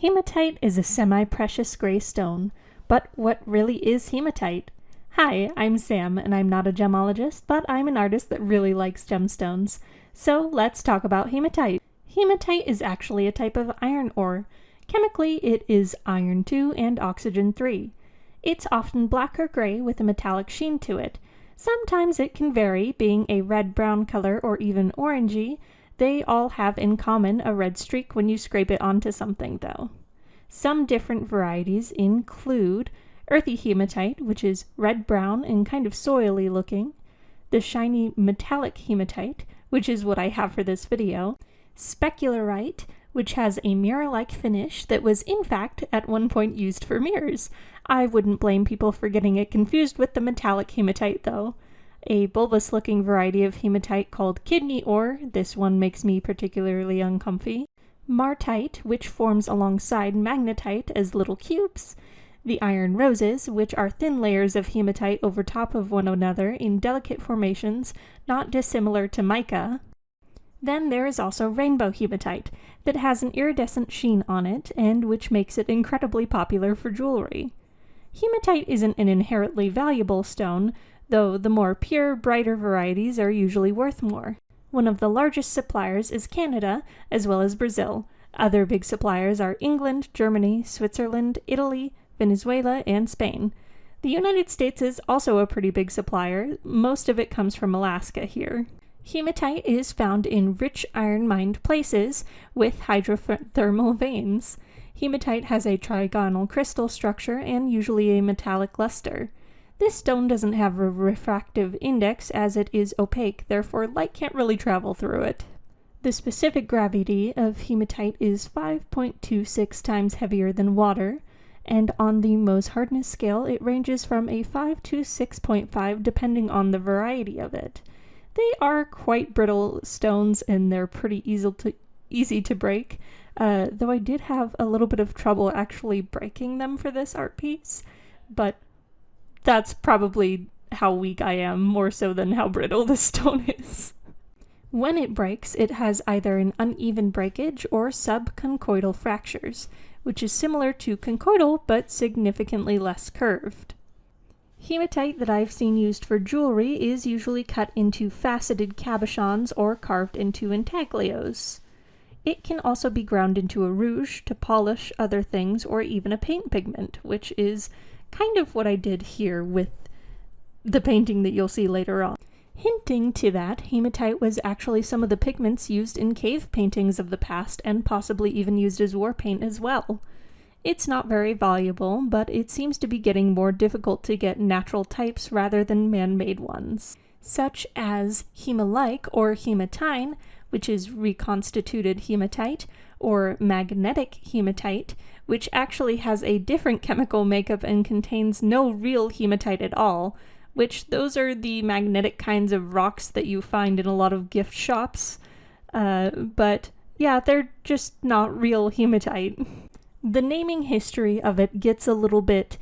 Hematite is a semi-precious gray stone, but what really is hematite? Hi, I'm Sam, and I'm not a gemologist, but I'm an artist that really likes gemstones. So let's talk about hematite. Hematite is actually a type of iron ore. Chemically, it is iron 2 and oxygen 3. It's often black or gray with a metallic sheen to it. Sometimes it can vary, being a red-brown color or even orangey. They all have in common a red streak when you scrape it onto something, though. Some different varieties include earthy hematite, which is red-brown and kind of soily looking, the shiny metallic hematite, which is what I have for this video, specularite, which has a mirror-like finish that was in fact at one point used for mirrors. I wouldn't blame people for getting it confused with the metallic hematite though. A bulbous-looking variety of hematite called kidney ore, this one makes me particularly uncomfy, martite, which forms alongside magnetite as little cubes, the iron roses, which are thin layers of hematite over top of one another in delicate formations, not dissimilar to mica. Then there is also rainbow hematite, that has an iridescent sheen on it, and which makes it incredibly popular for jewelry. Hematite isn't an inherently valuable stone, though the more pure, brighter varieties are usually worth more. One of the largest suppliers is Canada, as well as Brazil. Other big suppliers are England, Germany, Switzerland, Italy, Venezuela, and Spain. The United States is also a pretty big supplier. Most of it comes from Alaska here. Hematite is found in rich iron-mined places with hydrothermal veins. Hematite has a trigonal crystal structure and usually a metallic luster. This stone doesn't have a refractive index as it is opaque, therefore light can't really travel through it. The specific gravity of hematite is 5.26 times heavier than water, and on the Mohs hardness scale it ranges from a 5 to 6.5 depending on the variety of it. They are quite brittle stones and they're pretty easy to break, though I did have a little bit of trouble actually breaking them for this art piece, but that's probably how weak I am, more so than how brittle the stone is. When it breaks, it has either an uneven breakage or subconchoidal fractures, which is similar to conchoidal but significantly less curved. Hematite that I've seen used for jewelry is usually cut into faceted cabochons or carved into intaglios. It can also be ground into a rouge to polish other things or even a paint pigment, which is kind of what I did here with the painting that you'll see later on. Hinting to that, hematite was actually some of the pigments used in cave paintings of the past and possibly even used as war paint as well. It's not very valuable, but it seems to be getting more difficult to get natural types rather than man-made ones, such as hemalike or hematine, which is reconstituted hematite, or magnetic hematite, which actually has a different chemical makeup and contains no real hematite at all, which those are the magnetic kinds of rocks that you find in a lot of gift shops. But yeah, they're just not real hematite. The naming history of it gets a little bit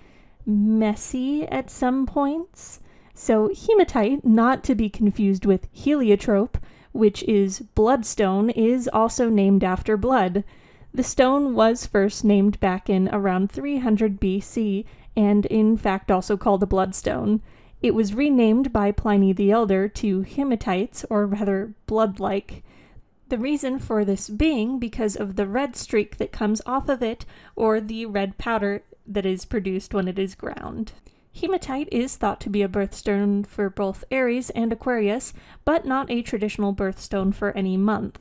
messy at some points. So hematite, not to be confused with heliotrope, which is bloodstone, is also named after blood. The stone was first named back in around 300 BC, and in fact also called a bloodstone. It was renamed by Pliny the Elder to hematites, or rather blood-like. The reason for this being because of the red streak that comes off of it, or the red powder that is produced when it is ground. Hematite is thought to be a birthstone for both Aries and Aquarius, but not a traditional birthstone for any month.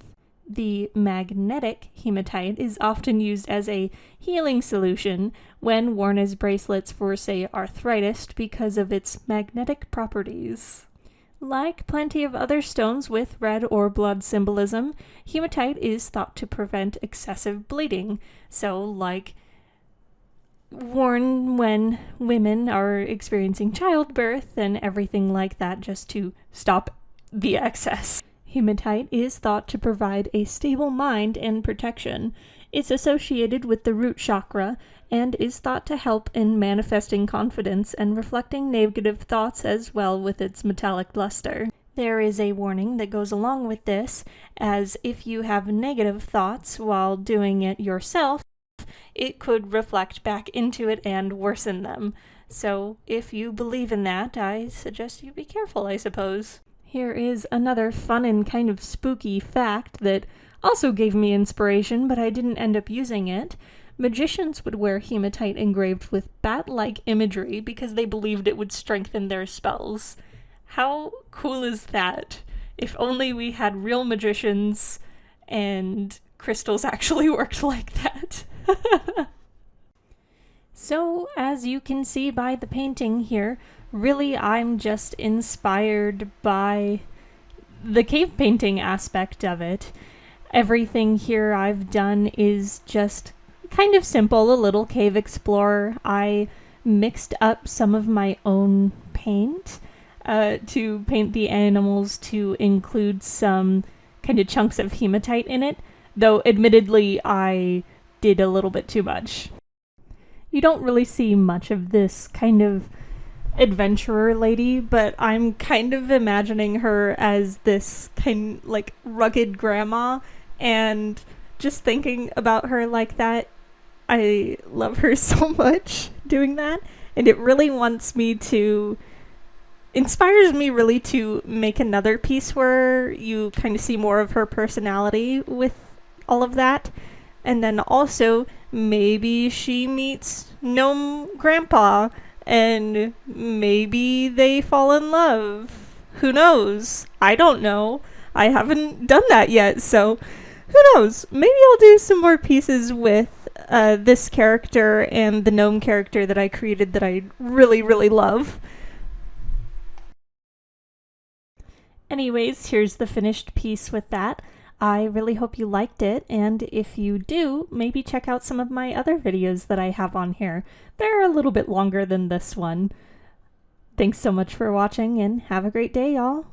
The magnetic hematite is often used as a healing solution when worn as bracelets for, say, arthritis because of its magnetic properties. Like plenty of other stones with red or blood symbolism, hematite is thought to prevent excessive bleeding, so like worn when women are experiencing childbirth and everything like that, just to stop the excess. Hematite is thought to provide a stable mind and protection. It's associated with the root chakra and is thought to help in manifesting confidence and reflecting negative thoughts as well with its metallic luster. There is a warning that goes along with this, as if you have negative thoughts while doing it yourself, it could reflect back into it and worsen them. So if you believe in that, I suggest you be careful, I suppose. Here is another fun and kind of spooky fact that also gave me inspiration, but I didn't end up using it. Magicians would wear hematite engraved with bat-like imagery because they believed it would strengthen their spells. How cool is that? If only we had real magicians and crystals actually worked like that. So, as you can see by the painting here, really I'm just inspired by the cave painting aspect of it. Everything here I've done is just kind of simple, a little cave explorer. I mixed up some of my own paint to paint the animals to include some kind of chunks of hematite in it, though admittedly I did a little bit too much. You don't really see much of this kind of adventurer lady, but I'm kind of imagining her as this kind like rugged grandma, and just thinking about her like that, I love her so much doing that, and it really inspires me really to make another piece where you kind of see more of her personality with all of that. And then also, maybe she meets Gnome Grandpa, and maybe they fall in love. Who knows? I don't know. I haven't done that yet, so who knows? Maybe I'll do some more pieces with this character and the gnome character that I created that I really, really love. Anyways, here's the finished piece with that. I really hope you liked it, and if you do, maybe check out some of my other videos that I have on here. They're a little bit longer than this one. Thanks so much for watching, and have a great day, y'all!